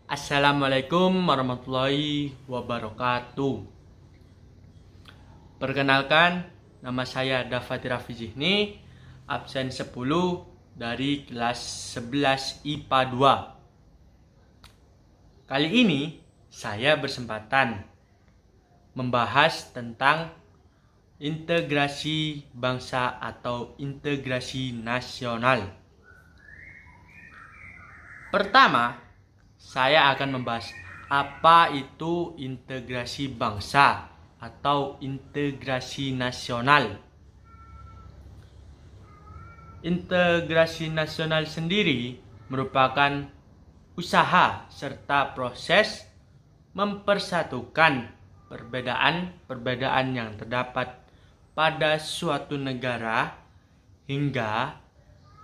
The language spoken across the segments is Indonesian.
Assalamualaikum warahmatullahi wabarakatuh. Perkenalkan, nama saya Dafati Raffi Zihni, absen 10 dari kelas 11 IPA 2. Kali ini saya berkesempatan membahas tentang integrasi bangsa atau integrasi nasional. Pertama, saya akan membahas apa itu integrasi bangsa atau integrasi nasional. Integrasi nasional sendiri merupakan usaha serta proses mempersatukan perbedaan-perbedaan yang terdapat pada suatu negara hingga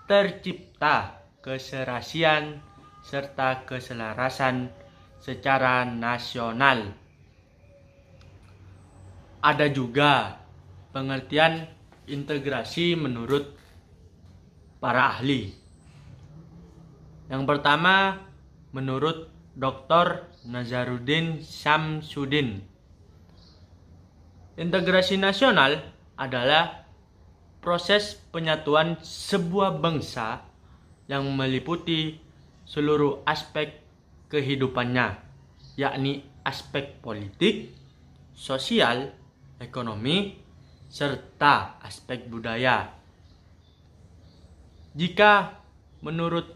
tercipta keserasian serta keselarasan secara nasional. Ada juga pengertian integrasi menurut para ahli. Yang pertama, menurut Dr. Nazaruddin Syamsuddin, integrasi nasional adalah proses penyatuan sebuah bangsa yang meliputi seluruh aspek kehidupannya, yakni aspek politik, sosial, ekonomi, serta aspek budaya. Jika menurut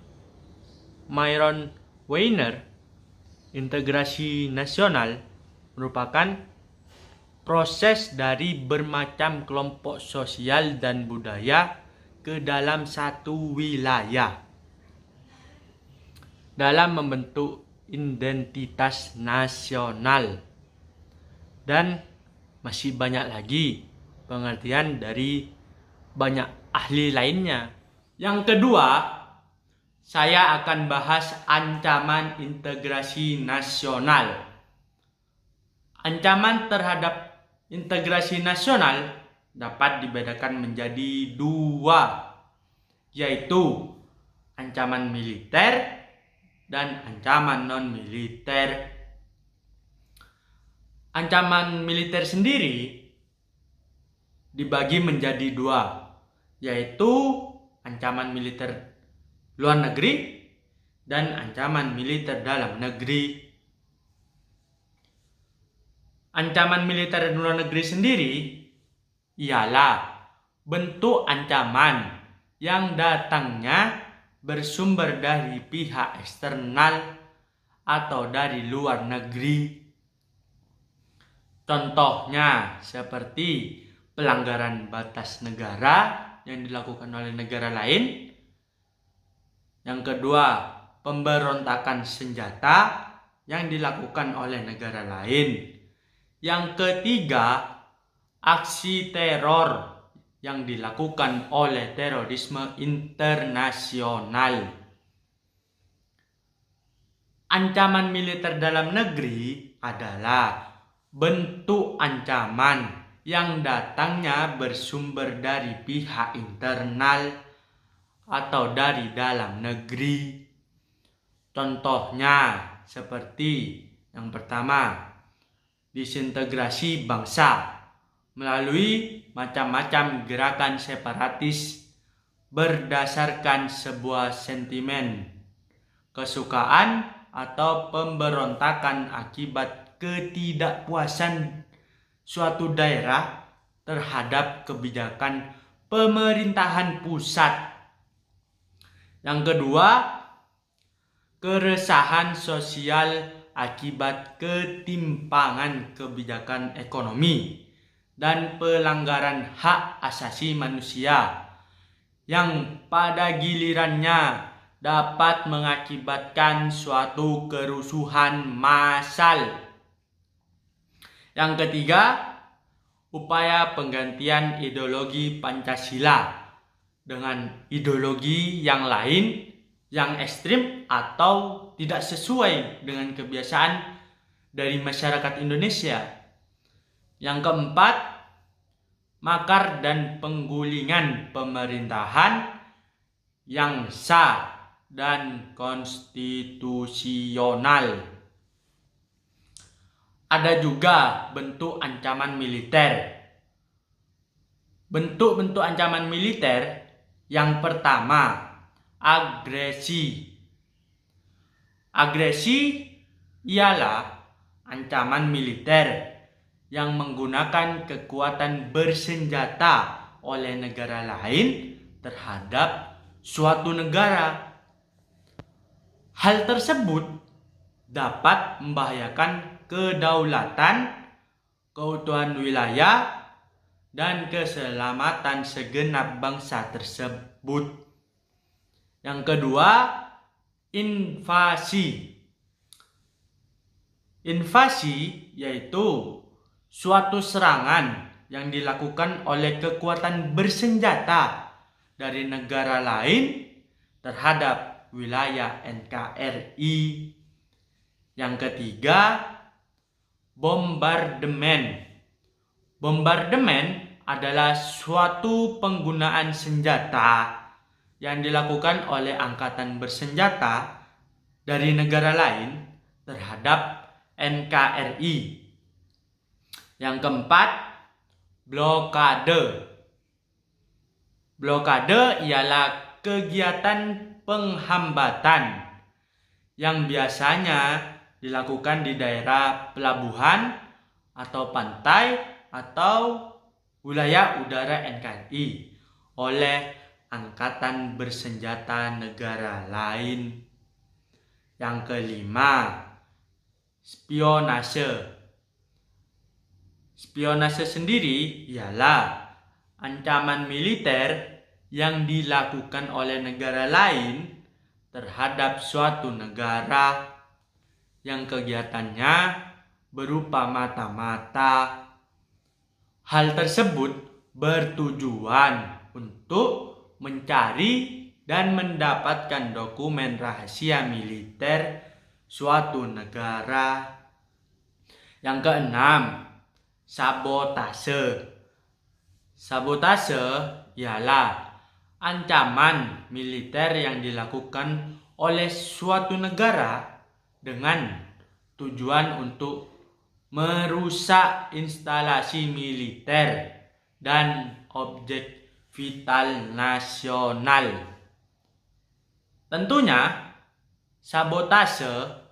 Myron Weiner, integrasi nasional merupakan proses dari bermacam kelompok sosial dan budaya ke dalam satu wilayah dalam membentuk identitas nasional. Dan masih banyak lagi pengertian dari banyak ahli lainnya. Yang kedua, saya akan bahas ancaman integrasi nasional. Ancaman terhadap integrasi nasional dapat dibedakan menjadi dua, yaitu ancaman militer dan ancaman non-militer. Ancaman militer sendiri dibagi menjadi dua, yaitu ancaman militer luar negeri dan ancaman militer dalam negeri. Ancaman militer luar negeri sendiri ialah bentuk ancaman yang datangnya bersumber dari pihak eksternal atau dari luar negeri. Contohnya seperti pelanggaran batas negara yang dilakukan oleh negara lain. Yang kedua, pemberontakan senjata yang dilakukan oleh negara lain. Yang ketiga, aksi teror yang dilakukan oleh terorisme internasional. Ancaman militer dalam negeri adalah bentuk ancaman yang datangnya bersumber dari pihak internal atau dari dalam negeri. Contohnya seperti yang pertama, disintegrasi bangsa melalui macam-macam gerakan separatis berdasarkan sebuah sentimen, kesukaan atau pemberontakan akibat ketidakpuasan suatu daerah terhadap kebijakan pemerintahan pusat. Yang kedua, keresahan sosial akibat ketimpangan kebijakan ekonomi dan pelanggaran hak asasi manusia yang pada gilirannya dapat mengakibatkan suatu kerusuhan massal. Yang ketiga, upaya penggantian ideologi Pancasila dengan ideologi yang lain yang ekstrim atau tidak sesuai dengan kebiasaan dari masyarakat Indonesia. Yang keempat, makar dan penggulingan pemerintahan yang sah dan konstitusional. Ada juga bentuk ancaman militer. Bentuk-bentuk ancaman militer yang pertama, agresi. Agresi ialah ancaman militer yang menggunakan kekuatan bersenjata oleh negara lain terhadap suatu negara. Hal tersebut dapat membahayakan kedaulatan, keutuhan wilayah, dan keselamatan segenap bangsa tersebut. Yang kedua, invasi. Invasi yaitu suatu serangan yang dilakukan oleh kekuatan bersenjata dari negara lain terhadap wilayah NKRI. Yang ketiga, bombardemen. Bombardemen adalah suatu penggunaan senjata yang dilakukan oleh angkatan bersenjata dari negara lain terhadap NKRI. Yang keempat, blokade. Blokade ialah kegiatan penghambatan yang biasanya dilakukan di daerah pelabuhan atau pantai atau wilayah udara NKRI oleh angkatan bersenjata negara lain. Yang kelima, spionase. Spionase sendiri ialah ancaman militer yang dilakukan oleh negara lain terhadap suatu negara yang kegiatannya berupa mata-mata. Hal tersebut bertujuan untuk mencari dan mendapatkan dokumen rahasia militer suatu negara. Yang keenam, sabotase. Sabotase ialah ancaman militer yang dilakukan oleh suatu negara dengan tujuan untuk merusak instalasi militer dan objek vital nasional. Tentunya, sabotase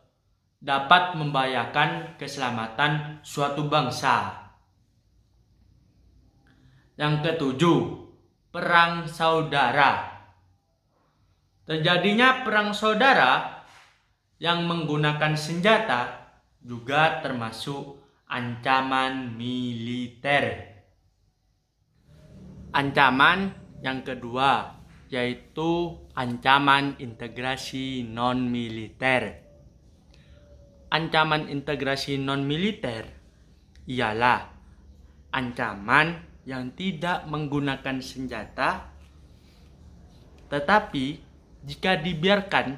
dapat membahayakan keselamatan suatu bangsa. Yang ketujuh, perang saudara. Terjadinya perang saudara yang menggunakan senjata juga termasuk ancaman militer. Ancaman yang kedua yaitu ancaman integrasi non-militer. Ancaman integrasi non-militer ialah ancaman yang tidak menggunakan senjata, tetapi jika dibiarkan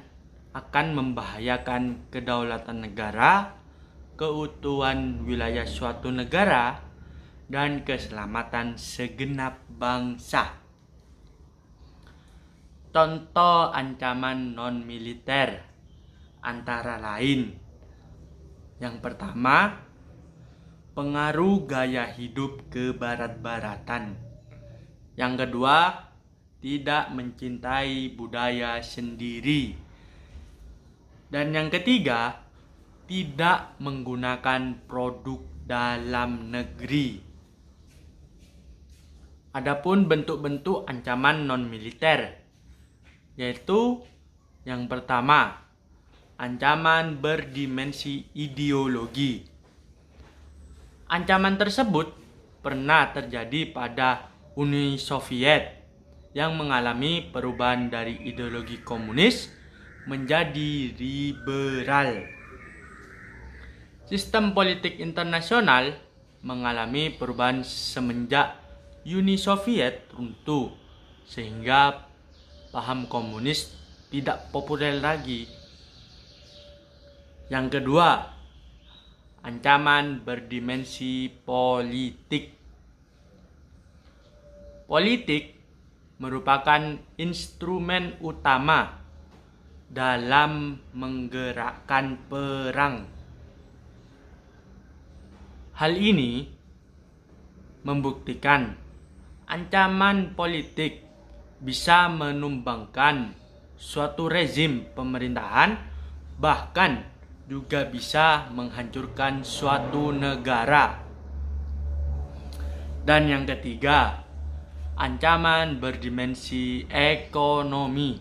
akan membahayakan kedaulatan negara, keutuhan wilayah suatu negara, dan keselamatan segenap bangsa. Contoh ancaman non-militer antara lain: yang pertama, pengaruh gaya hidup kebarat-baratan. Yang kedua, tidak mencintai budaya sendiri. Dan yang ketiga, tidak menggunakan produk dalam negeri. Adapun bentuk-bentuk ancaman non-militer yaitu yang pertama, ancaman berdimensi ideologi. Ancaman tersebut pernah terjadi pada Uni Soviet yang mengalami perubahan dari ideologi komunis menjadi liberal. Sistem politik internasional mengalami perubahan semenjak Uni Soviet runtuh, sehingga paham komunis tidak populer lagi. Yang kedua, ancaman berdimensi politik. Politik merupakan instrumen utama dalam menggerakkan perang. Hal ini membuktikan ancaman politik bisa menumbangkan suatu rezim pemerintahan, bahkan juga bisa menghancurkan suatu negara. Dan yang ketiga, ancaman berdimensi ekonomi.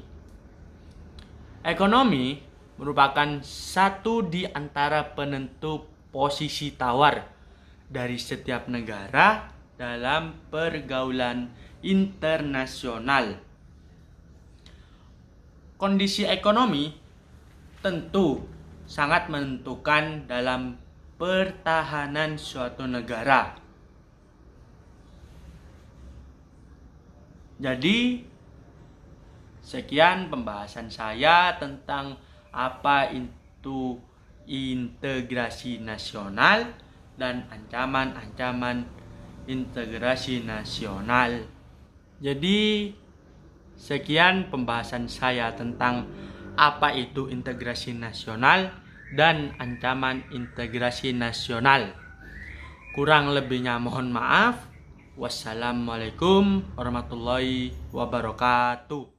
Ekonomi merupakan satu di antara penentu posisi tawar dari setiap negara dalam pergaulan internasional. Kondisi ekonomi tentu sangat menentukan dalam pertahanan suatu negara. Jadi, sekian pembahasan saya tentang apa itu integrasi nasional dan ancaman-ancaman integrasi nasional. Jadi, sekian pembahasan saya tentang apa itu integrasi nasional dan ancaman integrasi nasional. Kurang lebihnya mohon maaf. Wassalamualaikum warahmatullahi wabarakatuh.